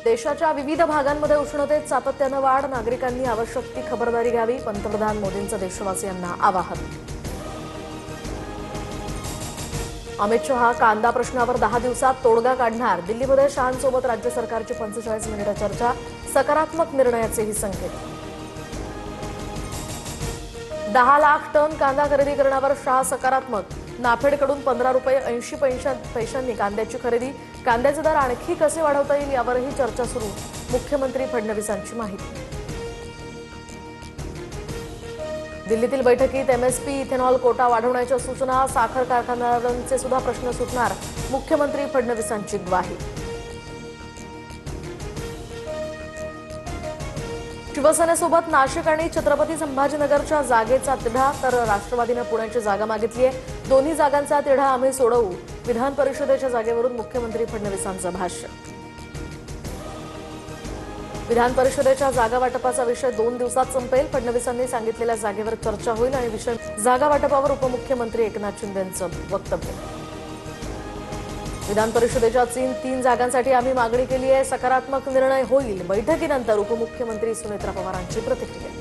देशाच्या विविध भागांमध्ये उष्णतेत सातत्यानं वाढ, नागरिकांनी आवश्यक ती खबरदारी घ्यावी, पंतप्रधान मोदींचं देशवासियांना आवाहन. अमित शहा कांदा प्रश्नावर 10 दिवसात तोडगा काढणार, दिल्लीमध्ये शहांसोबत राज्य सरकारची 45 मिनिटं चर्चा, सकारात्मक निर्णयाचेही संकेत. 10 लाख टन कांदा खरेदी करण्यावर शहा सकारात्मक, नाफेडकडून 15 रुपये 80 पैशांनी कांद्याची खरेदी, कांद्याचे दर आणखी कसे वाढवता येईल यावरही चर्चा सुरू, मुख्यमंत्री फडणवीसांची माहिती. दिल्लीतील बैठकीत एमएसपी इथेनॉल कोटा वाढवण्याच्या सूचना, साखर कारखानदारांचे सुद्धा प्रश्न सुटणार, मुख्यमंत्री फडणवीसांची ग्वाही. शिवसेनेसोबत नाशिक आणि छत्रपती संभाजीनगरच्या जागेचा तिढा, तर राष्ट्रवादीने पुण्याची जागा मागितली आहे. दोन्ही जागांचा तिढा आम्ही सोडवू, विधान परिषदेच्या जागेवरून मुख्यमंत्री फडणवीसांचं भाष्य. विधान परिषदेच्या जागा वाटपाचा विषय 2 दिवसात संपेल, फडणवीसांनी सांगितलेल्या जागेवर चर्चा होईल आणि विषय जागा वाटपावर उपमुख्यमंत्री एकनाथ शिंदेंचं वक्तव्य. विधान परिषदेच्या 3 जागांसाठी आम्ही मागणी केली आहे, सकारात्मक निर्णय होईल, बैठकीनंतर उपमुख्यमंत्री सुनेत्रा पवारांची प्रतिक्रिया.